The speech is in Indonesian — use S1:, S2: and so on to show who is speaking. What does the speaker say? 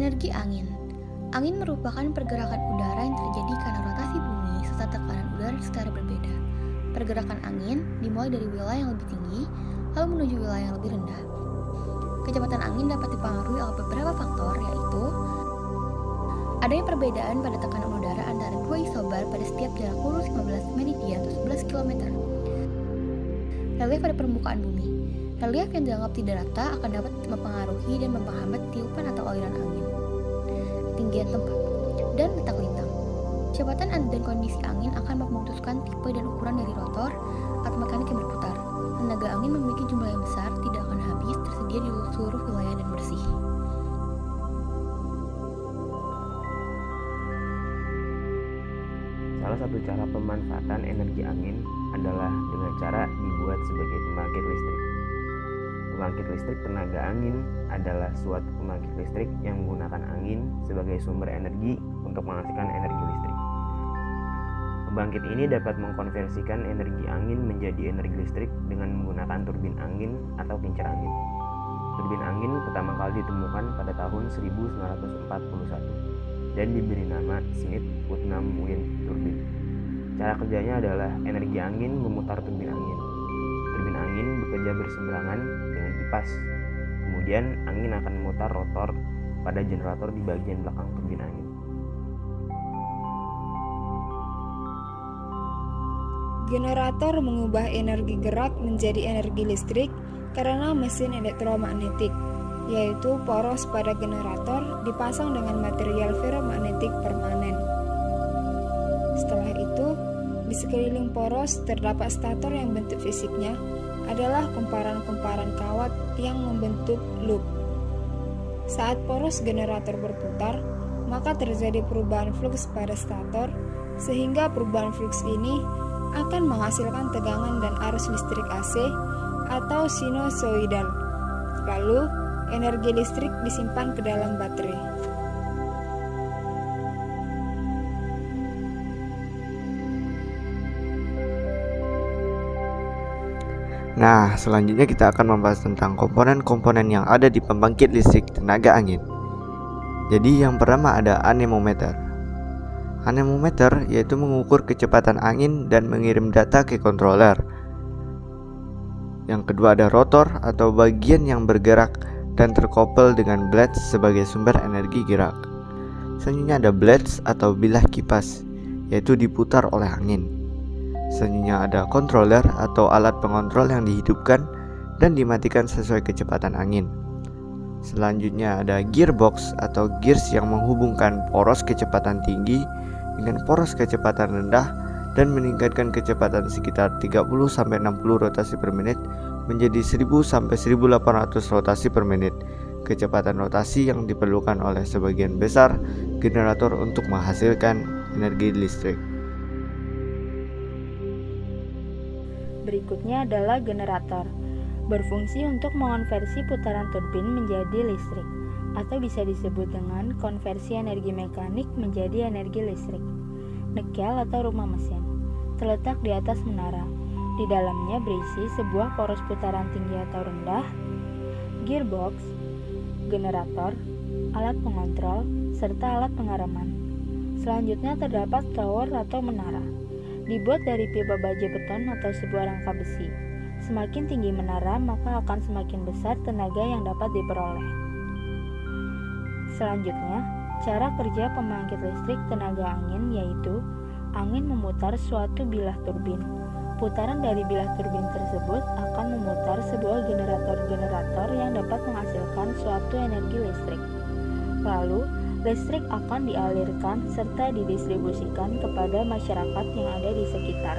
S1: Energi angin. Angin merupakan pergerakan udara yang terjadi karena rotasi bumi serta tekanan udara secara berbeda. Pergerakan angin dimulai dari wilayah yang lebih tinggi, lalu menuju wilayah yang lebih rendah. Kecepatan angin dapat dipengaruhi oleh beberapa faktor, yaitu adanya perbedaan pada tekanan udara antara dua isobar pada setiap jarak lurus 15 meridian atau 11 km. Relief pada permukaan bumi. Relief yang dianggap tidak rata akan dapat mempengaruhi dan menghambat tiupan atau aliran angin. Ketinggian tempat dan letak lintang. Kecepatan dan kondisi angin akan memutuskan tipe dan ukuran dari rotor atau mekanik yang berputar. Tenaga angin memiliki jumlah yang besar, tidak akan habis, tersedia di seluruh wilayah dan bersih.
S2: Salah satu cara pemanfaatan energi angin adalah dengan cara dibuat sebagai pembangkit listrik. Pembangkit listrik tenaga angin adalah suatu pembangkit listrik yang menggunakan angin sebagai sumber energi untuk menghasilkan energi listrik. Pembangkit ini dapat mengkonversikan energi angin menjadi energi listrik dengan menggunakan turbin angin atau kincir angin. Turbin angin pertama kali ditemukan pada tahun 1941 dan diberi nama Smith-Putnam Wind Turbine. Cara kerjanya adalah energi angin memutar turbin angin. Turbin angin bekerja berseberangan dengan kipas. Kemudian angin akan memutar rotor pada generator di bagian belakang turbin angin.
S3: Generator mengubah energi gerak menjadi energi listrik karena mesin elektromagnetik, yaitu poros pada generator dipasang dengan material ferromagnetik permanen. Setelah itu, di sekeliling poros terdapat stator yang bentuk fisiknya adalah kumparan-kumparan kawat yang membentuk loop. Saat poros generator berputar, maka terjadi perubahan fluks pada stator, sehingga perubahan fluks ini akan menghasilkan tegangan dan arus listrik AC atau sinusoidal. Lalu, energi listrik disimpan ke dalam baterai.
S4: Nah, selanjutnya kita akan membahas tentang komponen-komponen yang ada di pembangkit listrik tenaga angin. Jadi yang pertama ada anemometer. Anemometer yaitu mengukur kecepatan angin dan mengirim data ke controller. Yang kedua ada rotor atau bagian yang bergerak dan terkoppel dengan blades sebagai sumber energi gerak. Selanjutnya ada blades atau bilah kipas, yaitu diputar oleh angin. Selanjutnya ada controller atau alat pengontrol yang dihidupkan dan dimatikan sesuai kecepatan angin. Selanjutnya ada gearbox atau gears yang menghubungkan poros kecepatan tinggi dengan poros kecepatan rendah dan meningkatkan kecepatan sekitar 30-60 rotasi per menit menjadi 1000-1800 rotasi per menit. Kecepatan rotasi yang diperlukan oleh sebagian besar generator untuk menghasilkan energi listrik.
S5: Berikutnya adalah generator. Berfungsi untuk mengonversi putaran turbin menjadi listrik, atau bisa disebut dengan konversi energi mekanik menjadi energi listrik. Nekel atau rumah mesin terletak di atas menara. Di dalamnya berisi sebuah poros putaran tinggi atau rendah, gearbox, generator, alat pengontrol, serta alat pengaraman. Selanjutnya terdapat tower atau menara. Dibuat dari pipa baja beton atau sebuah rangka besi. Semakin tinggi menara, maka akan semakin besar tenaga yang dapat diperoleh. Selanjutnya, cara kerja pembangkit listrik tenaga angin yaitu angin memutar suatu bilah turbin. Putaran dari bilah turbin tersebut akan memutar sebuah generator-generator yang dapat menghasilkan suatu energi listrik. Lalu, listrik akan dialirkan serta didistribusikan kepada masyarakat yang ada di sekitar.